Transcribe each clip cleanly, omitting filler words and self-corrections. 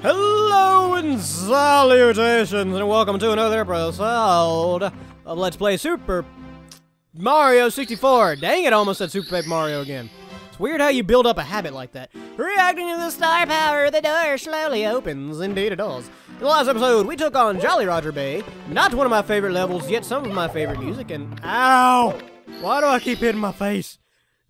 Hello and salutations, and welcome to another episode of Let's Play Super Mario 64. Dang it, I almost said Super Paper Mario again. It's weird how you build up a habit like that. Reacting to the star power, the door slowly opens. Indeed it does. In the last episode, we took on Jolly Roger Bay. Not one of my favorite levels, yet some of my favorite music, and ow! Why do I keep hitting my face?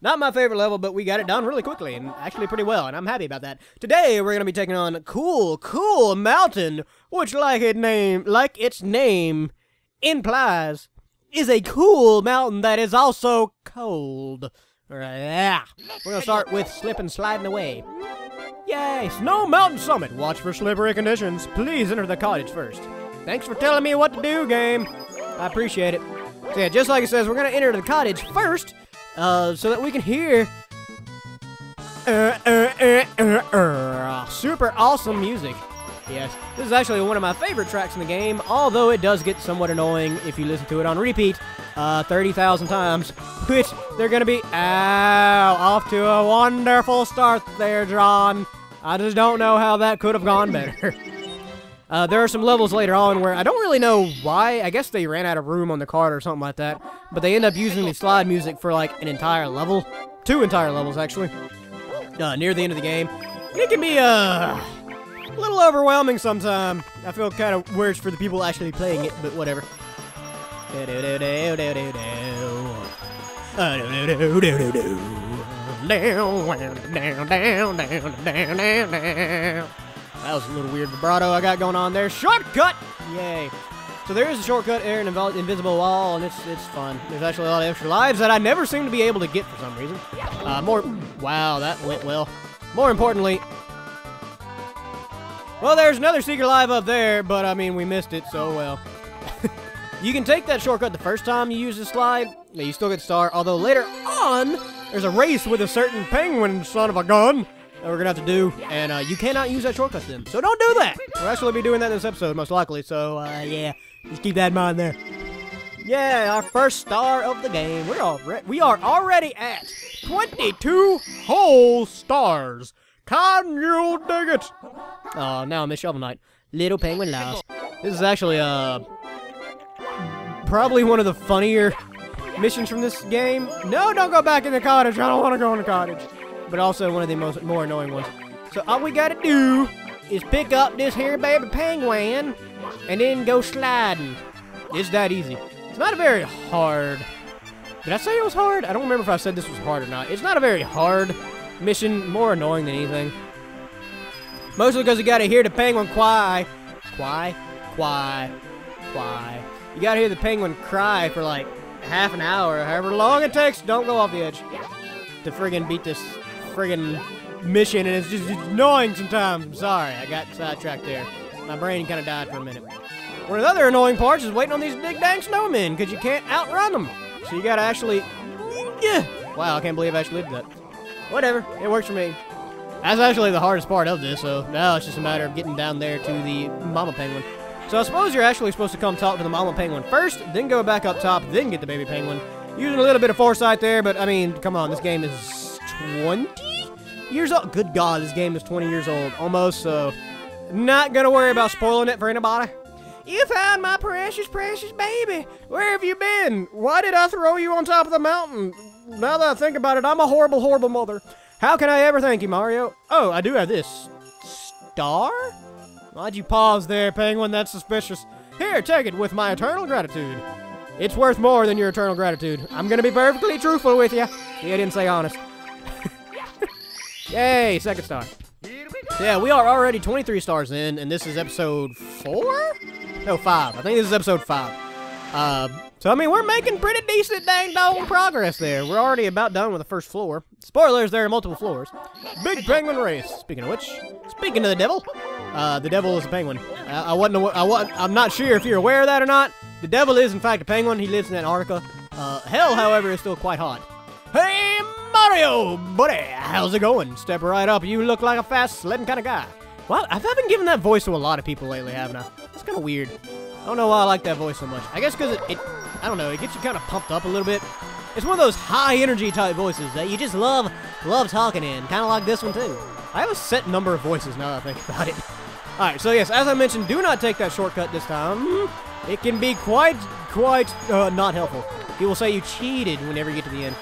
Not my favorite level, but we got it done really quickly, and actually pretty well, and I'm happy about that. Today, we're going to be taking on Cool Mountain, which like its name implies, is a cool mountain that is also cold. Alright, yeah. We're going to start with slip and sliding away. Yay! Snow Mountain Summit. Watch for slippery conditions. Please enter the cottage first. Thanks for telling me what to do, game. I appreciate it. So yeah, just like it says, we're going to enter the cottage first, so that we can hear super awesome music. Yes, this is actually one of my favorite tracks in the game, although it does get somewhat annoying if you listen to it on repeat 30,000 times, which they're gonna be. Ow, off to a wonderful start there, John. I just don't know how that could have gone better. There are some levels later on where I don't really know why. I guess they ran out of room on the card or something like that. But they end up using the slide music for like an entire level. 2 entire levels, actually. Near the end of the game. It can be a little overwhelming sometimes. I feel kind of worse for the people actually playing it, but whatever. That was a little weird vibrato I got going on there. Shortcut! Yay. So there is a shortcut there, an invisible wall, and it's fun. There's actually a lot of extra lives that I never seem to be able to get for some reason. Wow, that went well. More importantly, well, there's another secret live up there, but I mean, we missed it, so well. You can take that shortcut the first time you use the slide. Yeah, you still get star, although later on, there's a race with a certain penguin son of a gun that we're gonna have to do, and you cannot use that shortcut then. So don't do that! We'll actually be doing that in this episode, most likely, so yeah, just keep that in mind there. Yeah, our first star of the game. We are already at 22 whole stars. Can you dig it? Oh, now I miss Shovel Knight. Little Penguin Lost. This is actually probably one of the funnier missions from this game. No, don't go back in the cottage. I don't want to go in the cottage. But also one of the more annoying ones. So all we gotta do is pick up this here baby penguin and then go sliding. It's that easy. It's not a very hard. Did I say it was hard? I don't remember if I said this was hard or not. It's not a very hard mission, more annoying than anything. Mostly because you gotta hear the penguin cry. Cry. You gotta hear the penguin cry for like half an hour, however long it takes. Don't go off the edge. To friggin' beat this friggin' mission, and it's just annoying sometimes. I'm sorry, I got sidetracked there. My brain kind of died for a minute. One of the other annoying parts is waiting on these big dang snowmen, because you can't outrun them. So you gotta actually... Yeah. Wow, I can't believe I actually did that. Whatever, it works for me. That's actually the hardest part of this, so now it's just a matter of getting down there to the mama penguin. So I suppose you're actually supposed to come talk to the mama penguin first, then go back up top, then get the baby penguin. Using a little bit of foresight there, but I mean, come on, this game is 20 years old. Good God, this game is 20 years old, almost, so not gonna worry about spoiling it for anybody. You found my precious, precious baby. Where have you been? Why did I throw you on top of the mountain? Now that I think about it, I'm a horrible, horrible mother. How can I ever thank you, Mario? Oh, I do have this. Star? Why'd you pause there, penguin? That's suspicious. Here, take it with my eternal gratitude. It's worth more than your eternal gratitude. I'm gonna be perfectly truthful with you. Yeah, I didn't say honest. Yay, second star. Yeah, we are already 23 stars in, and this is episode 4? No, 5. I think this is episode 5. So, I mean, we're making pretty decent dang dong progress there. We're already about done with the first floor. Spoilers, there are multiple floors. Big penguin race. Speaking of which, speaking of the devil is a penguin. I'm not sure if you're aware of that or not. The devil is, in fact, a penguin. He lives in Antarctica. Hell, however, is still quite hot. Hey, Mario, buddy, how's it going? Step right up. You look like a fast sledding kind of guy. Well, I've been giving that voice to a lot of people lately, haven't I? It's kind of weird. I don't know why I like that voice so much. I guess because I don't know, it gets you kind of pumped up a little bit. It's one of those high-energy type voices that you just love talking in, kind of like this one, too. I have a set number of voices now that I think about it. Alright, so yes, as I mentioned, do not take that shortcut this time. It can be quite not helpful. He will say you cheated whenever you get to the end.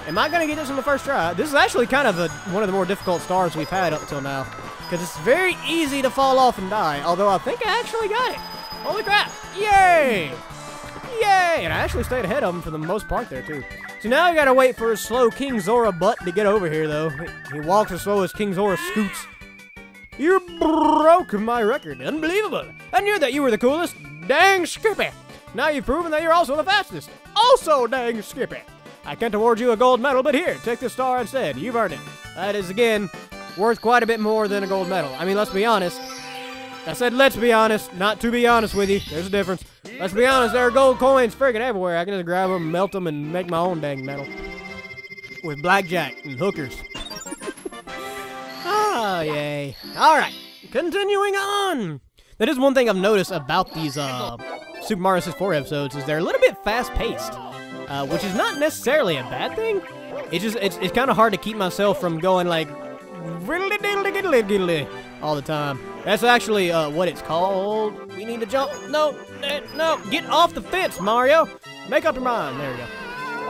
Am I going to get this on the first try? This is actually kind of one of the more difficult stars we've had up till now. Because it's very easy to fall off and die. Although I think I actually got it. Holy crap. Yay! Yay! And I actually stayed ahead of him for the most part there, too. So now we got to wait for his slow King Zora butt to get over here, though. He walks as slow as King Zora scoots. You broke my record. Unbelievable. I knew that you were the coolest. Dang Skippy. Now you've proven that you're also the fastest. Also dang Skippy. I can't award you a gold medal, but here, take this star instead. You've earned it. That is, again, worth quite a bit more than a gold medal. I mean, let's be honest. I said let's be honest, not to be honest with you. There's a difference. Let's be honest, there are gold coins friggin' everywhere. I can just grab them, melt them, and make my own dang medal. With blackjack and hookers. Oh, yay. Alright, continuing on. That is one thing I've noticed about these Super Mario 64 episodes is they're a little bit fast-paced. Which is not necessarily a bad thing. It's kind of hard to keep myself from going like all the time. That's actually what it's called. We need to jump. No, no, get off the fence, Mario. Make up your mind. There we go.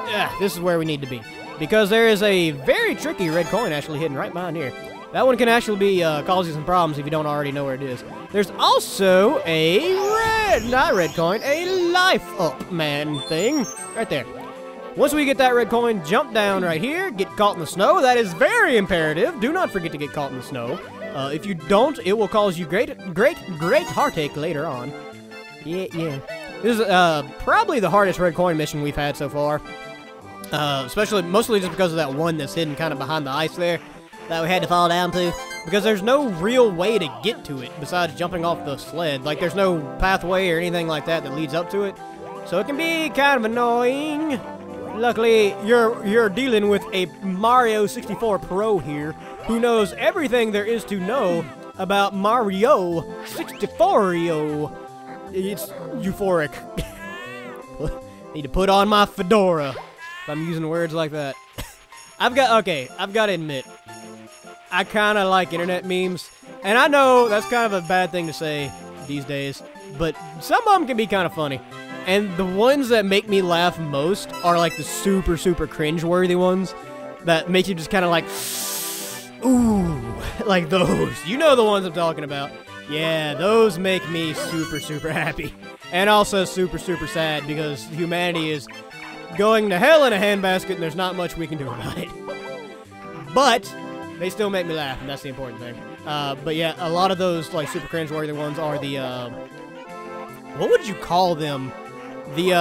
Yeah, this is where we need to be. Because there is a very tricky red coin actually hidden right behind here. That one can actually be cause you some problems if you don't already know where it is. There's also a not red coin, a life up man thing right there. Once we get that red coin, jump down right here, get caught in the snow. That is very imperative. Do not forget to get caught in the snow. If you don't, it will cause you great heartache later on. Yeah. This is probably the hardest red coin mission we've had so far. Mostly just because of that one that's hidden kind of behind the ice there that we had to fall down to. Because there's no real way to get to it besides jumping off the sled. Like, there's no pathway or anything like that that leads up to it. So it can be kind of annoying. Luckily, you're dealing with a Mario 64 pro here who knows everything there is to know about Mario 64. It's euphoric. Need to put on my fedora if I'm using words like that. I've got to admit, I kind of like internet memes, and I know that's kind of a bad thing to say these days, but some of them can be kind of funny. And the ones that make me laugh most are like the super cringe-worthy ones that make you just kind of like, ooh, like those. You know the ones I'm talking about. Yeah, those make me super happy. And also super sad because humanity is going to hell in a handbasket and there's not much we can do about it. But they still make me laugh, and that's the important thing. But yeah, a lot of those like super cringe-worthy ones are the, what would you call them? The,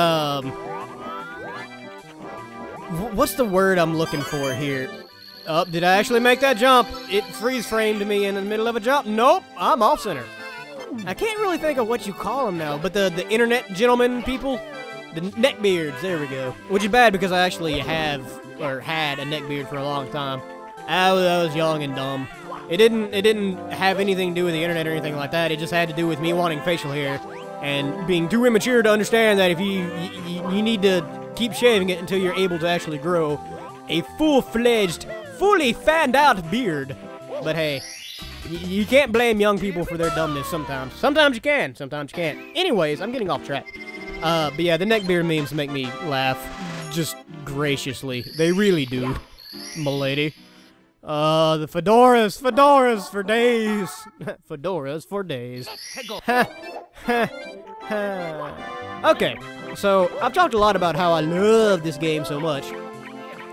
what's the word I'm looking for here? Oh, did I actually make that jump? It freeze-framed me in the middle of a jump. Nope, I'm off-center. I can't really think of what you call them now, but the internet gentlemen people, the neckbeards, there we go. Which is bad because I actually had a neckbeard for a long time. I was young and dumb. It didn't have anything to do with the internet or anything like that. It just had to do with me wanting facial hair and being too immature to understand that if you need to keep shaving it until you're able to actually grow a full-fledged, fully fanned-out beard. But hey, you can't blame young people for their dumbness sometimes. Sometimes you can, sometimes you can't. Anyways, I'm getting off track. But yeah, the neckbeard memes make me laugh just graciously. They really do, m'lady. The fedoras for days. Fedoras for days. Okay, so I've talked a lot about how I love this game so much,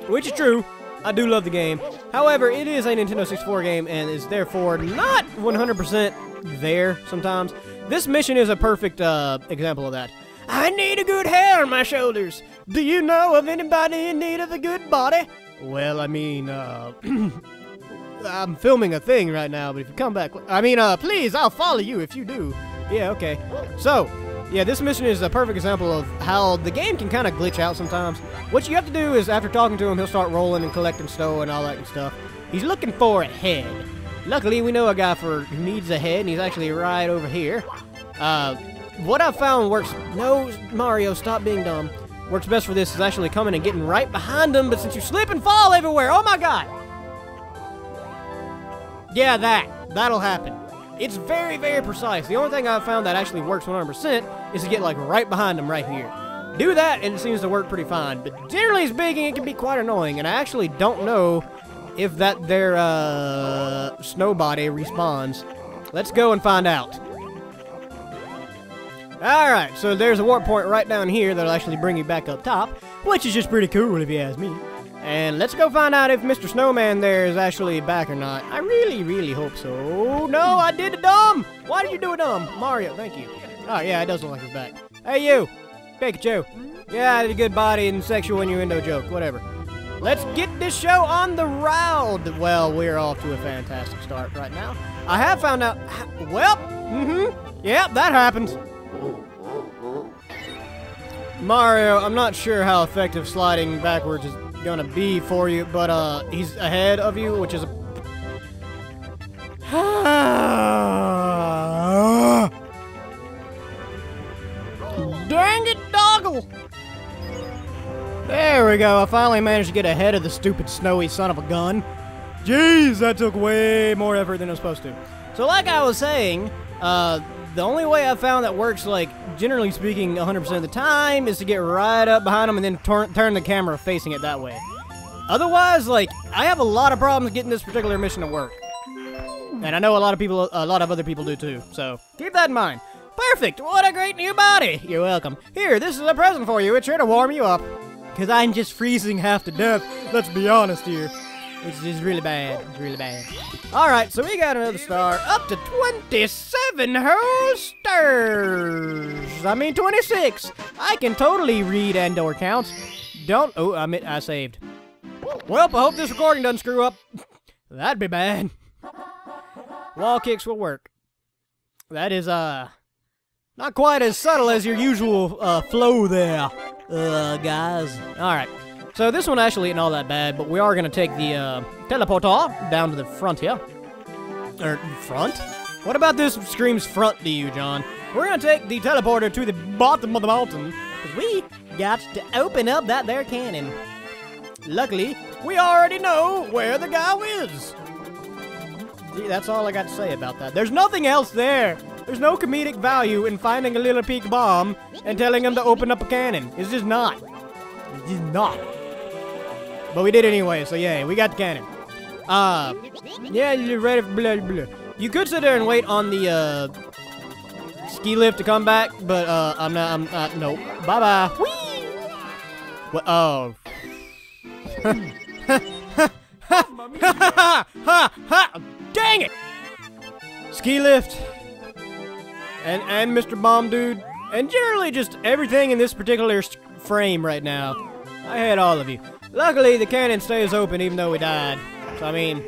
which is true. I do love the game. However, it is a Nintendo 64 game and is therefore not 100% there sometimes. This mission is a perfect example of that. I need a good head on my shoulders. Do you know of anybody in need of a good body? Well, I mean, I'm filming a thing right now, but if you come back, please, I'll follow you if you do. Yeah, okay. So, yeah, this mission is a perfect example of how the game can kind of glitch out sometimes. What you have to do is, after talking to him, he'll start rolling and collecting snow and all that good stuff. He's looking for a head. Luckily, we know a guy who needs a head, and he's actually right over here. What I've found works... No, Mario, stop being dumb. Works best for this is actually coming and getting right behind him, but since you slip and fall everywhere, oh my god! Yeah, that'll happen. It's very, very precise. The only thing I've found that actually works 100% is to get like right behind them right here. Do that and it seems to work pretty fine. But generally speaking, it can be quite annoying. And I actually don't know if that their snow body respawns. Let's go and find out. Alright, so there's a warp point right down here that'll actually bring you back up top, which is just pretty cool if you ask me. And let's go find out if Mr. Snowman there is actually back or not. I really, really hope so. No, I did a dumb! Why did you do a dumb? Mario, thank you. Oh, yeah, it does look like he's back. Hey, you! Pikachu. Yeah, I did a good body and sexual innuendo joke. Whatever. Let's get this show on the road. Well, we're off to a fantastic start right now. I have found out... Well, yep, that happened. Mario, I'm not sure how effective sliding backwards is gonna be for you, but he's ahead of you, which is a... Dang it, doggle! There we go, I finally managed to get ahead of the stupid snowy son of a gun. Jeez, that took way more effort than it was supposed to. So like I was saying, the only way I found that works, like, generally speaking, 100% of the time, is to get right up behind them and then turn the camera facing it that way. Otherwise, like, I have a lot of problems getting this particular mission to work. And I know a lot of other people do too, so keep that in mind. Perfect! What a great new body! You're welcome. Here, this is a present for you. It's here to warm you up. Because I'm just freezing half to death. Let's be honest here. It's really bad. It's really bad. Alright, so we got another star. Up to 27 whole stars. I mean 26. I can totally read and/or count. Don't... Oh, I saved. Well, I hope this recording doesn't screw up. That'd be bad. Wall kicks will work. That is, not quite as subtle as your usual, flow there, guys. Alright. So this one actually isn't all that bad, but we are going to take the teleporter down to the front here. Or, front? What about this screams front to you, John? We're going to take the teleporter to the bottom of the mountain, because we got to open up that there cannon. Luckily, we already know where the guy is. Gee, that's all I got to say about that. There's nothing else there. There's no comedic value in finding a little peak bomb and telling him to open up a cannon. It's just not. It's just not. But we did anyway, so yeah, we got the cannon. Yeah, you're ready for blah, blah. You could sit there and wait on the, ski lift to come back, but, no. Bye-bye. Whee! What? Oh. Dang it! Ski lift. And Mr. Bomb Dude. And generally just everything in this particular frame right now. I hate all of you. Luckily, the cannon stays open even though we died. So, I mean,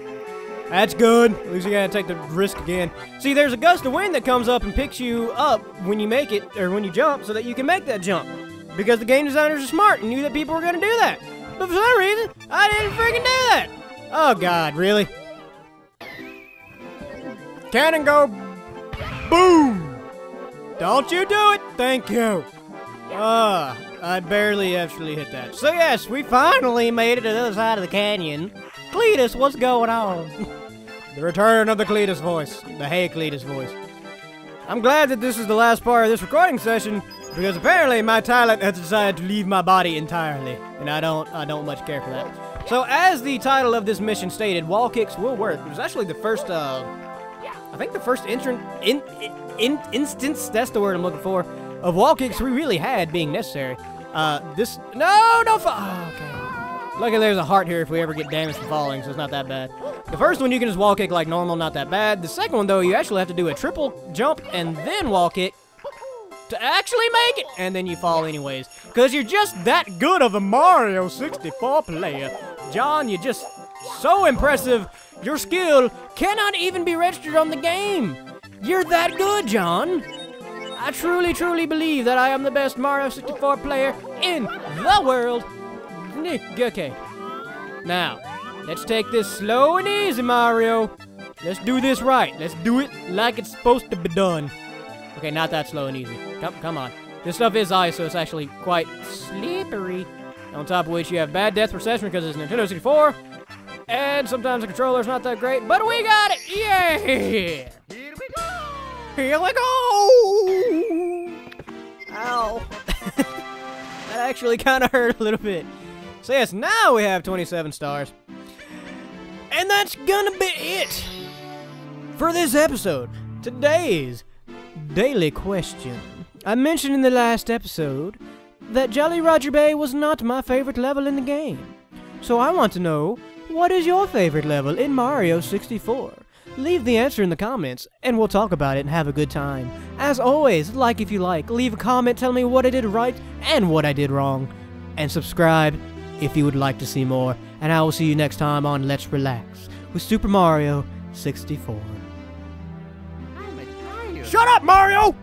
that's good. At least you gotta take the risk again. See, there's a gust of wind that comes up and picks you up when you make it, or when you jump, so that you can make that jump. Because the game designers are smart and knew that people were gonna do that. But for some reason, I didn't freaking do that. Oh, God, really? Cannon go boom! Don't you do it! Thank you. I barely actually hit that. So yes, we finally made it to the other side of the canyon. Cletus, what's going on? The return of the Cletus voice. The Hey Cletus voice. I'm glad that this is the last part of this recording session, because apparently my talent has decided to leave my body entirely. And I don't much care for that. So as the title of this mission stated, wall kicks will work. It was actually the first, I think the first instance, that's the word I'm looking for, of wall kicks we really had being necessary. Okay. Luckily there's a heart here if we ever get damaged from falling, so it's not that bad. The first one you can just wall kick like normal, not that bad. The second one though, you actually have to do a triple jump and then wall kick to actually make it, and then you fall anyways. Because you're just that good of a Mario 64 player. John, you're just so impressive. Your skill cannot even be registered on the game. You're that good, John. I truly, truly believe that I am the best Mario 64 player in the world. Okay. Now, let's take this slow and easy, Mario. Let's do this right. Let's do it like it's supposed to be done. Okay, not that slow and easy. Come on. This stuff is ice, so it's actually quite slippery. On top of which you have bad depth perception because it's Nintendo 64. And sometimes the controller's not that great, but we got it! Yeah! Here we go! You're like, oh! Ow. That actually kind of hurt a little bit. So yes, now we have 27 stars. And that's gonna be it for this episode. Today's daily question. I mentioned in the last episode that Jolly Roger Bay was not my favorite level in the game. So I want to know, what is your favorite level in Mario 64? Leave the answer in the comments, and we'll talk about it and have a good time. As always, like if you like, leave a comment, tell me what I did right and what I did wrong. And subscribe if you would like to see more. And I will see you next time on Let's Relax with Super Mario 64. I'm a giant. Shut up, Mario!